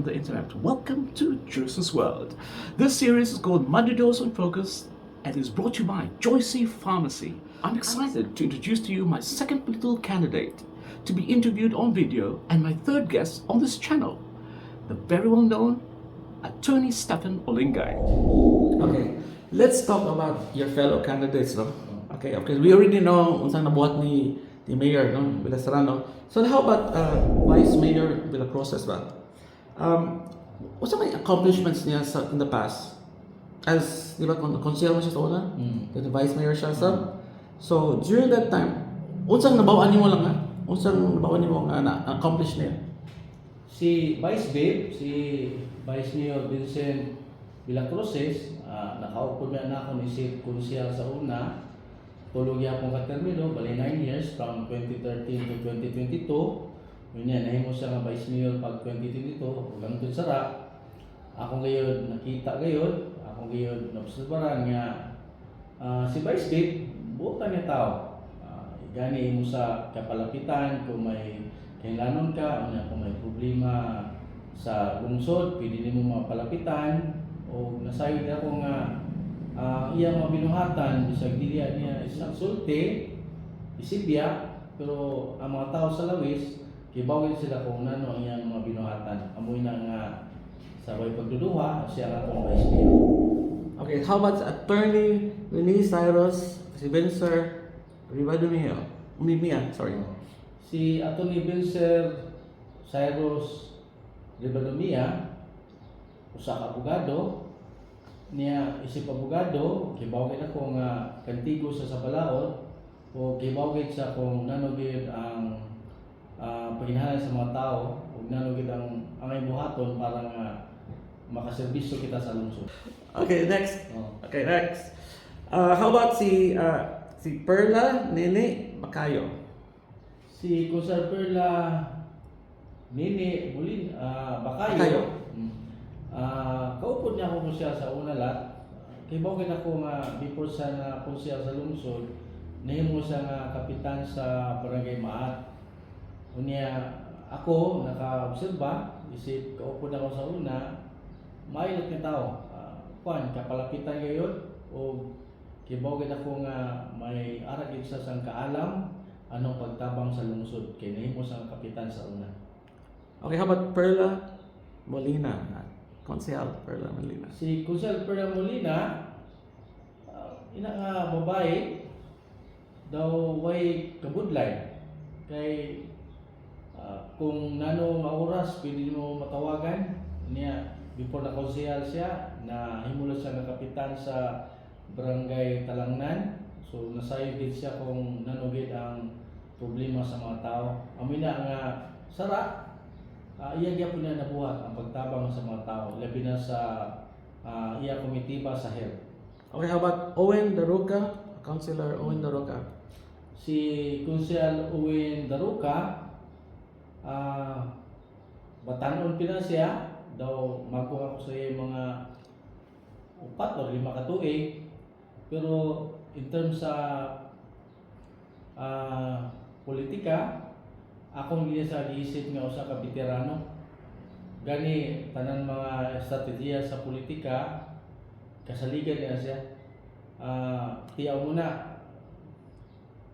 the internet. Welcome to Joyce's World. This series is called Monday Dose on Focus and is brought to you by Joycey Pharmacy. I'm excited to introduce to you my second political candidate to be interviewed on video and my third guest on this channel, the very well-known Attorney Stephen Olingay. Okay, let's talk about your fellow candidates, no? Okay, we already know unsang nabuhat ni Mayor, no, Villaserano. So how about Vice Mayor Villacruzes ba? What's some accomplishments niya in the past? As, di ba, konsehal mo siya sa una? The Vice Mayor siya sa. So, during that time, unsang nabawaan niyo lang nga? Unsang nabawaan niyo nga na-accomplish niya? Si Vice Mayor Vincent Villacruzes, nakaupo na ako ni Sir Kunsyal sa una. Tulog niya akong katermino, bali 9 years from 2013 to 2022. Yun yan, nahimo siya nga Vice Mayor pag 2022, hanggang ito sara. Ako ngayon nakita ngayon, ako ngayon naobserbaran nga si Vice Babe, buta niya tao. Gani mo sa kapalapitan, kung may kailangan ka, kung may problema sa lungsod, pwede mo mapalapitan, o nasayod ako nga iyang mabinuhatan, bisag diliya niya isang sulti, isibya, pero ang mga tao sa lawis, kibawin sila kung ano ang iyang mga binuhatan. Amoy na nga sa way pagduduha, siya nga itong Vice Mayor. Okay, how about Attorney Rene Cyrus, si Vencer Rivadumia? Sorry. Si Atty. Vencer Cyrus Rivadumia, usa ka abogado, niya isip abogado, kibawin ako nga kantigo sa Sabalaod, o kibawin sa kung nanugid ang paghinahal sa mga tao, o nanugid ang angay buhaton para nga makaserbisyo kita sa lungsod. Okay, next. Okay, next. How about si Perla Nene Bacayo? Si Kusar Perla Nini Bacayo. Kaupod niya ako siya sa una lot. Kay bawin ako nga before sa na po siya sa lungsod, nahimo siya nga kapitan sa Barangay Maat. Unya ako naka-obserba, isip kaupod ako sa una, mailot nga tao. Kapalapitan ngayon o kibawin ako nga may arag sa sang kaalam anong pagtabang sa lungsod kay nahimo sa kapitan sa una. Okay, how about Perla Molina? Konsehal Perla Molina. Si Konsehal Perla Molina, ina nga babae daw way kabudlay kay kung nano nga oras pwede mo matawagan niya before na konsehal siya na himula siya nga kapitan sa Barangay Talangnan. So nasayod din siya kung nanugid ang problema sa mga tao. Amin na nga sara iya gyapon na nabuhat ang pagtabang sa mga tao, labi na sa iya komitiba sa health. Okay, how about Owen Daruca? Councilor Owen Daruca. Si Councilor Owen Daruca, batanon pina siya, daw magkuha ko sa iya mga 4 o 5 ka tuig. Pero in terms sa politika, akong liya sa giisip nga usa ka veterano. Gani tanan mga estratehiya sa politika kasaligan niya siya. Tiyaw muna.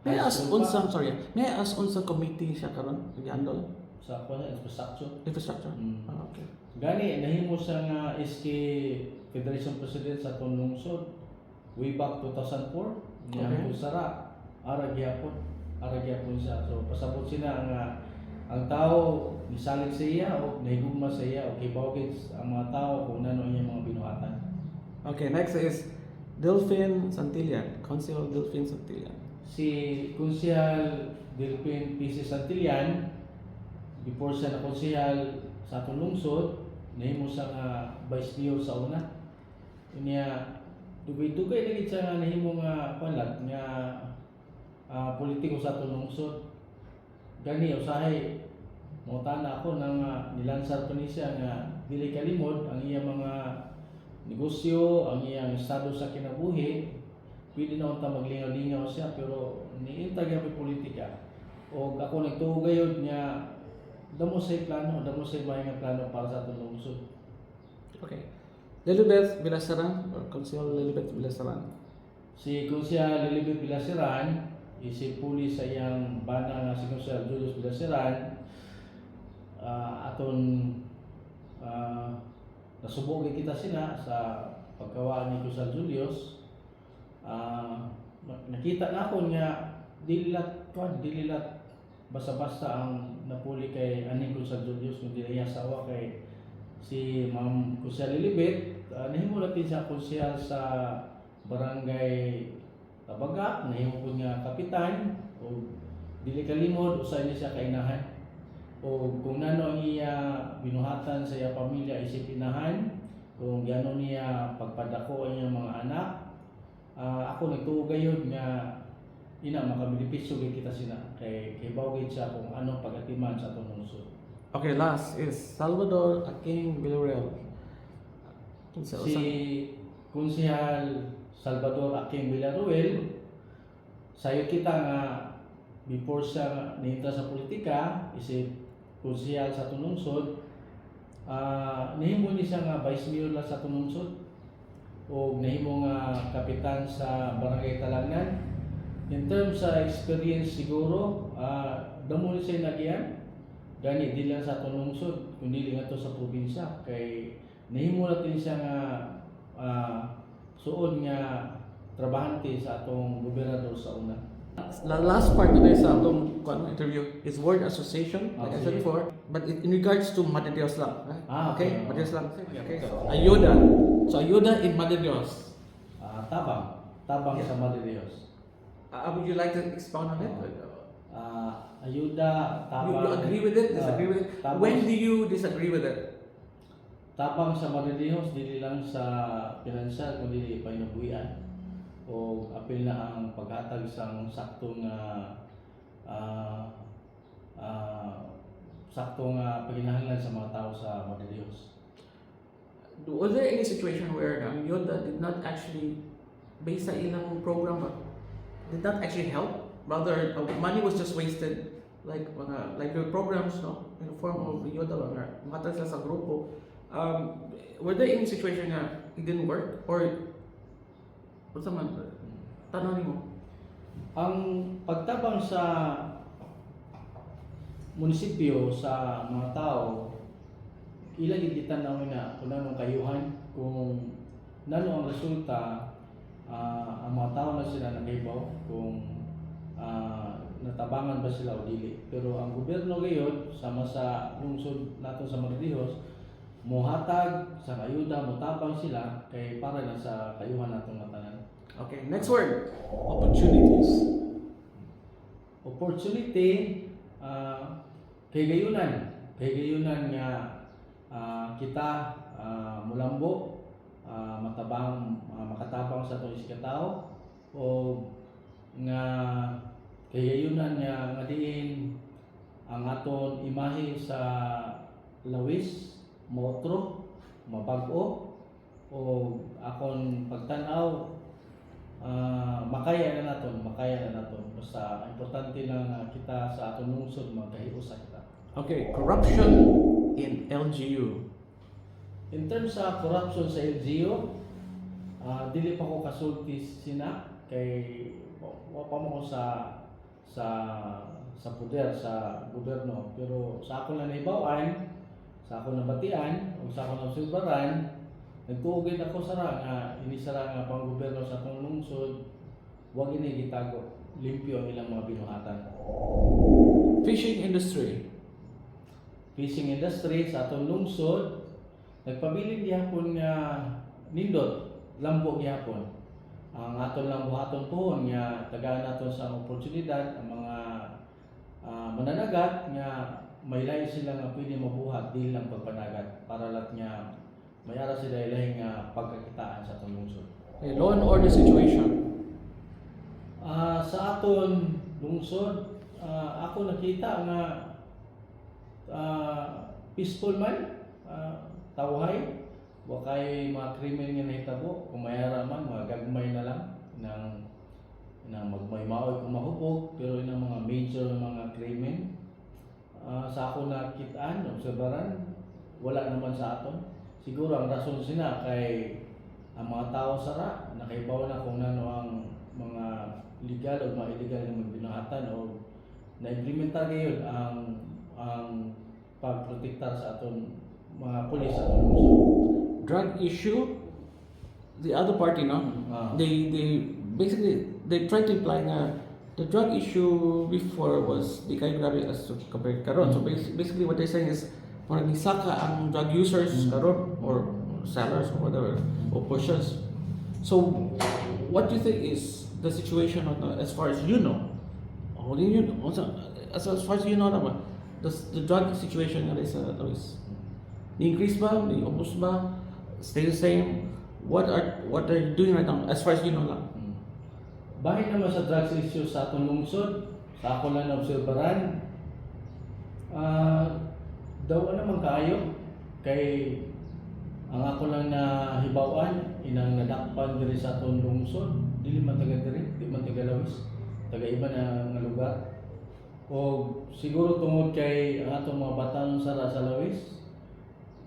May I ask unsa committee siya karon nag-handle Sa infrastructure. infrastructure? Okay. Gani nahimo siya nga SK Federation President sa atong lungsod way back 2004. Niya Okay. sara ara gyapon siya. So pasabot sila nga ang tao nisalig sa iya o nahigugma sa iya o kibawgit ang mga tao kung ano iyang mga binuhatan. Okay, next is Delphine Santillan, Councilor Delphine Santillan. Si Konsehal Delphine P.C. Santillan, before siya na konsehal sa atong lungsod, nahimo siya nga Vice Mayor sa una. Unya dugay-dugay na gid siya nga nahimo nga panlat nga politiko sa atong lungsod. Gani usahay mo tana ako nang nilansar pa ni siya nga dili kalimod ang iyang mga negosyo, ang iyang estado sa kinabuhi. Pwede na unta maglingaw-lingaw siya pero niintag gyud politika. O ako nagtuo gayud nga damo say plano, damo say may nga plano para sa atong lungsod. Okay. Lilibeth Villaseran or Council Lilibeth Villaseran. Si Kunsyal Lilibet Bilasiran, isip pulis sa iyang bana nga si Kunsyal Julius Bilasiran, aton nasubok kita sina sa pagkawa ni Kunsyal Julius. Nakita na ako nga dililat basta-basta ang napuli kay ani Kunsyal Julius kung dili niya sawa kay si Ma'am Kunsyal Lilibet. Nahimo natin siya konsyal sa barangay Tabaga, nahimo po nga kapitan o dili kalimod usay niya siya kainahan. O kung nano ang iya binuhatan sa iya pamilya isip inahan, kung gano niya pagpadako ang iyang mga anak, ako nagtuo gayud nga ina makabilipisyo gid kita sina kay bawgid siya kung ano pagatiman sa atong lungsod. Okay, last is Salvador Aking Villarreal. Si Konsehal Salvador Aking Villarreal, sayo kita nga before siya niinta sa politika, isip konsehal sa atong lungsod, nahimo ni siya nga vice mayor lang sa atong lungsod o nahimo nga kapitan sa barangay Talangan. In terms sa experience siguro, damo ni siya nagiyan. Gani di lang sa atong lungsod, kundi nga to sa probinsya kay nahimo natin siya nga suod nga trabahante sa atong gobernador sa una. The last part today sa atong interview is word association, like I said Okay. before, but in regards to Madre Dios lang. Right? Okay. Madre Dios lang. Okay. So, ayuda. So ayuda in Madre Dios. Tabang Yeah. sa Madre Dios. Would you like to expound on it? Ayuda, tabang. You agree with it? Disagree with it? tabang, When do you disagree with it? tabang sa Madre Dios dili lang sa pinansyal kundi panabuhian o apil na ang paghatag sang saktong paginahanglan sa mga tao sa Madre Dios. Was there any situation where ayuda did not actually, based sa ilang program, did not actually help? Rather, money was just wasted, like your programs, no, in the form of ayuda or matag sila sa grupo. Were there any situation na it didn't work or what's man? Tanong mo. Ang pagtabang sa munisipyo sa mga tao, ilang gitan na na kung anong kayuhan, kung nano ang resulta, ang mga tao na sila nakahibaw kung natabangan ba sila o dili. Pero ang gobyerno ngayon, sama sa lungsod nato sa Martijos, muhatag sa kayuda, mutabang sila kay para na sa kayuhan natong natanan. Okay, next word. Opportunities. Opportunity, kay gayunan nga kita mulambo, makatabang sa itong isikatao o nga kayayunan nga diin ang aton imahe sa lawis, motro, mabag-o o akon pagtanaw makaya na naton. Basta importante lang kita sa aton lungsod magkahiusa kita. Okay, corruption in LGU. In terms sa corruption sa LGU, dili pa ko kasulti sina kay wa pa mo ko sa poder sa gobyerno, pero sa ako na naibawan, sa ako na batian o sa ako na silbaran, nagtuugid ako nga inisara nga pang gobyerno sa atong lungsod, wag ini gitago, limpyo ang ilang mga binuhatan. Fishing industry. Fishing industry sa atong lungsod, nagpabilin gihapon nga nindot, lambo gihapon. Ang aton lang buhaton pohon nga tagaan naton sa oportunidad ang mga mananagat nga may lahi sila nga pwede mabuhat dili lang pagpanagat para lat nga mayara sila ilahi nga pagkakitaan sa atong lungsod. Okay, law and order situation. Sa aton lungsod, ako nakita nga peaceful man, tawhay, wa kay mga krimen nga nahitabo, kung mayara man magagmay na lang nang magmaymaoy kung mahupog, pero inang mga major mga krimen sa ako nakitaan, obserbaran, wala naman sa aton. Siguro ang rason sina kay ang mga tao sara nakaibaw na kung ano ang mga legal o mga illegal na magbinahatan o na-implementar ngayon ang pagprotektar sa aton mga pulis sa aton lungsod. Drug issue, the other party, no? Ah. They basically they try to imply na the drug issue before was di kayo grabe as to compare karon. So basically what they're saying is parang nisaka ang drug users karon or sellers or whatever or pushers. So what do you think is the situation on as far as you know? How do you know? As far as you know naman, the drug situation nga sa Luis, ni-increase ba? Ni-ubos ba? Stay the same? What are you doing right now as far as you know lang? Bahin naman sa drugs issue sa atong lungsod, sa ako lang na-obserbaran, daw naman kaayo kay ang ako lang na hibawan inang nadakpan diri sa atong lungsod, dili man taga diri, di man taga Lawis, taga iba na nga lugar. O siguro tungod kay ang atong mga batang sara sa Lawis,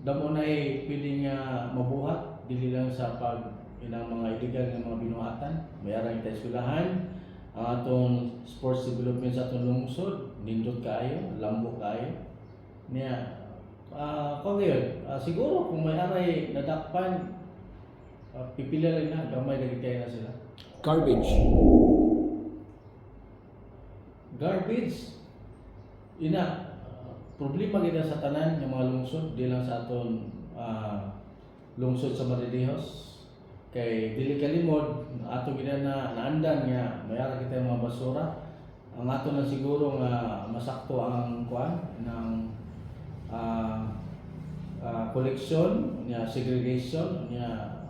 damo nay pwede nga mabuhat dili lang sa pag inang mga illegal nga mga binuhatan, mayarang kita eskwelahan, ang atong sports development sa atong lungsod, nindot kaayo, lambo kaayo. Niya, kung ngayon, siguro kung may aray nadakpan, pipila lang na, gamay na kaya na sila. Garbage. Garbage, problema kita sa tanan ng mga lungsod, di lang sa aton lungsod sa Maridihos. Kay dili kalimod, ato gina na naandan nga, mayara kita yung mga basura. Ang ato na siguro nga masakto ang kuan ng collection, niya segregation, niya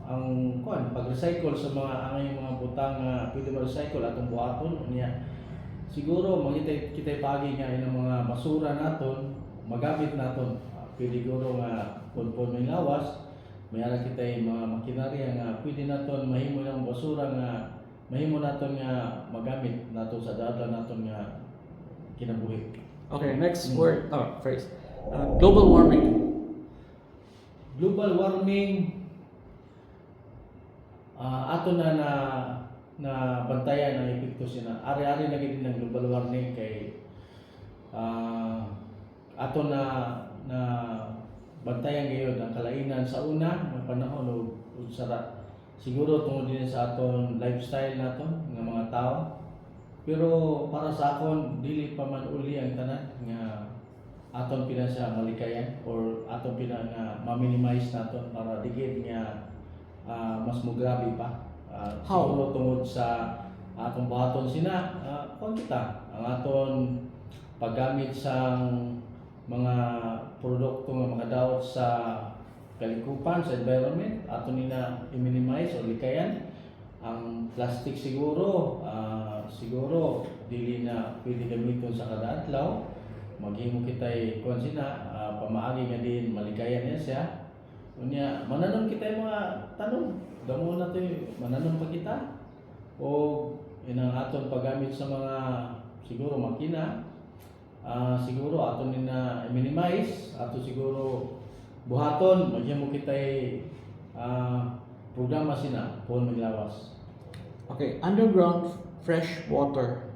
ang kuan pag-recycle sa mga angay mga butang nga pwede ma-recycle atong buhaton niya. Siguro kita pagi nga inang mga basura naton magamit naton. Pwede siguro nga kung may lawas, mayara kita yung mga makinarya nga pwede naton mahimo ng basura nga mahimo naton nga magamit naton sa dalan naton nga kinabuhi. Okay, next word, phrase. Global warming. Global warming, ato na bantayan ang epekto sina. Ari-ari na gid ng global warming kay ato na bantayan ngayon ang kalainan sa una ng panahon o sara. Siguro tungod din sa aton lifestyle naton nga mga tao. Pero para sa akon dili pa man uli ang tanan nga aton pina siya malikayan or aton pina nga ma-minimize naton para digid nga mas mugrabe pa. Siguro tungod sa atong buhaton sina kung kita ang aton paggamit sa mga produkto nga mga daot sa kalikupan sa environment aton nina i-minimize o likayan. Ang plastic siguro dili na pwede gamiton sa kada adlaw. Maghimo kitay kuan sina pamaagi nga din malikayan niya siya. Unya mananom kita yung mga tanom. Damo na to mananom pa kita. O inang aton paggamit sa mga siguro makina. Siguro aton nina i-minimize, ato siguro buhaton maghimo kitay programa sina pon maglawas. Okay, underground fresh water.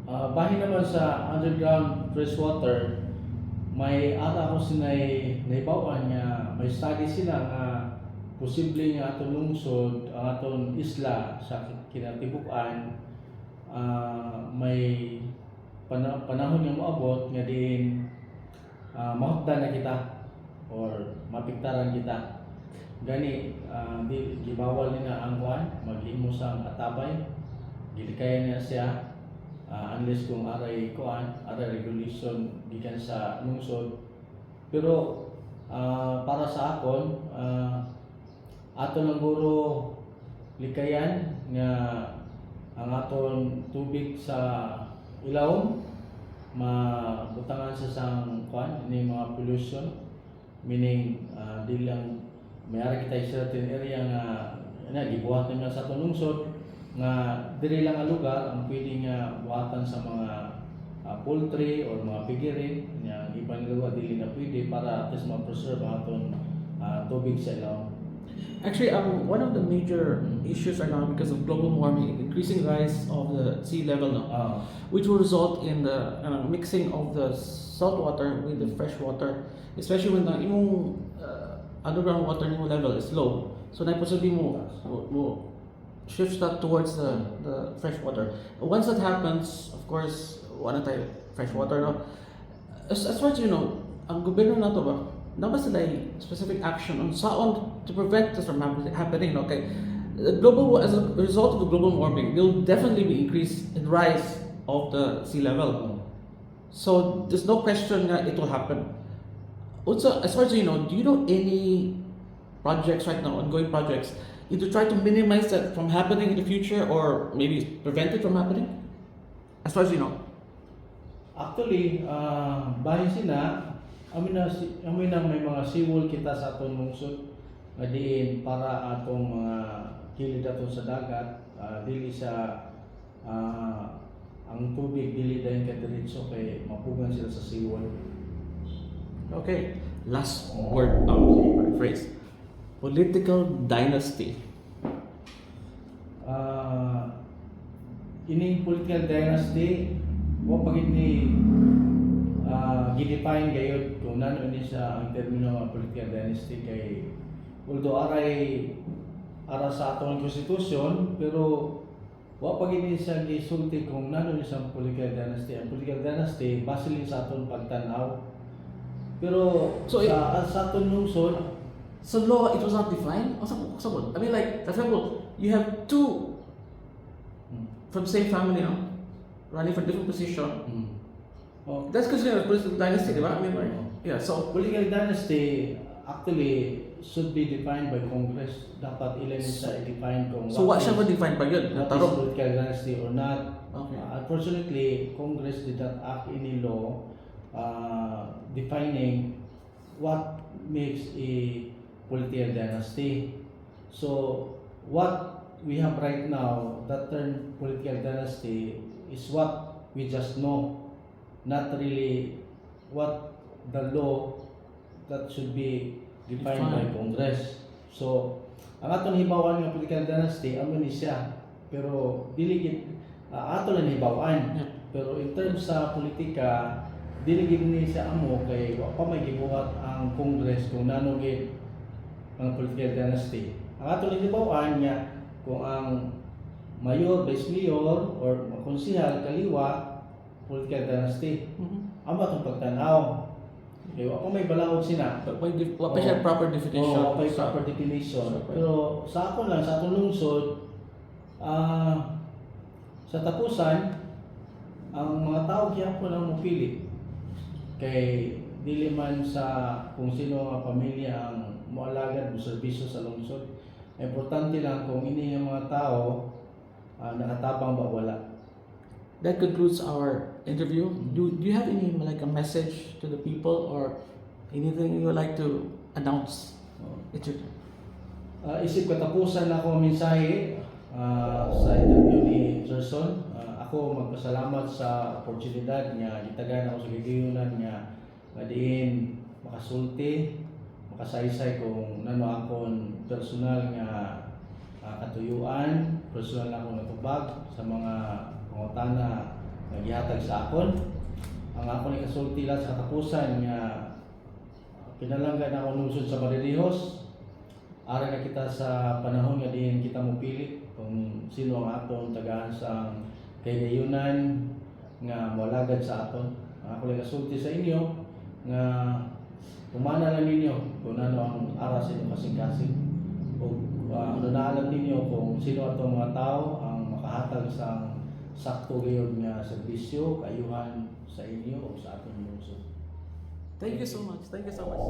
Bahin naman sa underground fresh water, may ata ko sinay naibawan nga may study sila nga posible nga atong lungsod, ang atong isla sa kinatibukan may panahon nga moabot nga din mahutdan na kita or mapiktaran kita. Gani di gibawal nila ang kuan, maghimo sa atabay, gilikayan niya siya. Unless kung aray regulation gikan sa lungsod. Pero para sa akon ato lang guro likayan nga ang aton tubig sa ilawom mabutangan sa sang kuan ini mga pollution, meaning di lang mayara kita certain area nga gibuhat na sa atong lungsod nga diri lang ang lugar ang pwedeng nga buhatan sa mga poultry or mga piggery nga ibang lugar dili na pwede para at least ma-preserve ang aton tubig sa ilaw. Actually, one of the major issues right now because of global warming, increasing rise of the sea level now, which will result in the mixing of the salt water with the fresh water, especially when the imong underground water nimo level is low. So na possibly mo shifts that towards the fresh water. Once that happens, of course, wala tayo fresh water no. As far as you know, ang gobyerno nato ba dapat sila specific action on to prevent this from happening. Okay, as a result of the global warming, there will definitely be increase in rise of the sea level. So there's no question that it will happen. Also, as far as you know, do you know any projects right now, ongoing projects, either try to minimize that from happening in the future or maybe prevent it from happening? As far as you know. Actually, bahin sina, amin na may mga seawall kita sa atong lungsod nga diin para atong mga kilid aton sa dagat, dili sa ang tubig dili dayon kadiretso kay mapugan sila sa seawall. Okay, last word phrase. Political dynasty. Ining political dynasty mo pagit ni gidefine gayud kung nano ini sa ang termino nga political dynasty kay although ara sa atong konstitusyon pero wa pagit ni sa gisulti kung nano ni sa political dynasty. Ang political dynasty base lang sa atong pagtan-aw pero So, sa atong lungsod So law, it was not defined? Or someone? I mean, like, for example, you have two from same family now, running for different position. oh, That's considered a political dynasty, di ba? I mean, right? Yeah, so, political dynasty actually should be defined by Congress. Dapat ilan sa i-define kung so what siya ba define pa yun? what is Tarong? political dynasty or not. Okay. Unfortunately, Congress did not act any law defining what makes a political dynasty. So, what we have right now, that term political dynasty, is what we just know, not really what the law that should be defined by Congress. So, ang atong hibawan ng political dynasty, amo ni siya. Pero, dili ato lang hibawan. Yeah. Pero in terms sa politika, dili gid ni siya amo kay wa pa may gibuhat ang Congress kung nano gid ang political dynasty. Ang atong hibawan niya kung ang mayor, vice mayor or konsehal kaliwa political dynasty. Amo atong pagtan-aw. Kay wa pa may balaod sina. But what pa siya proper definition? Oo, may proper definition. Pero sa ako lang, sa atong lungsod, sa tapusan, ang mga tao gyapon ang mupili. Kay dili man sa kung sino nga pamilya ang moalagad mo serbisyo sa lungsod. Importante lang kung ini yung mga tao nakatabang ba wala. That concludes our interview. Do you have any like a message to the people or anything you would like to announce? It's your turn. Isip katapusan na ako mensahe sa interview ni Gerson. Ako magpasalamat sa oportunidad nga gitagan ako sa gigiyunan nga diin makasulti, makasaysay kung nano akong personal nga katuyuan, personal na akong natubag sa mga pangutana nga gihatag sa akon. Ang akong ikasulti lang sa katapusan nga pinalanggan ako lungsod sa Marilihos. Ara na kita sa panahon nga diin kita mopili kung sino ang aton tagahan sa kayayunan nga moalagad sa aton. Ako lang kasulti sa inyo nga kumana lang ninyo kung ano ang ara sa inyong kasing-kasing o naalam ninyo kung sino atong mga tao ang makahatag sa sakto gayon nga serbisyo kayuhan sa inyo o sa aton lungsod. Thank you so much. Thank you so much.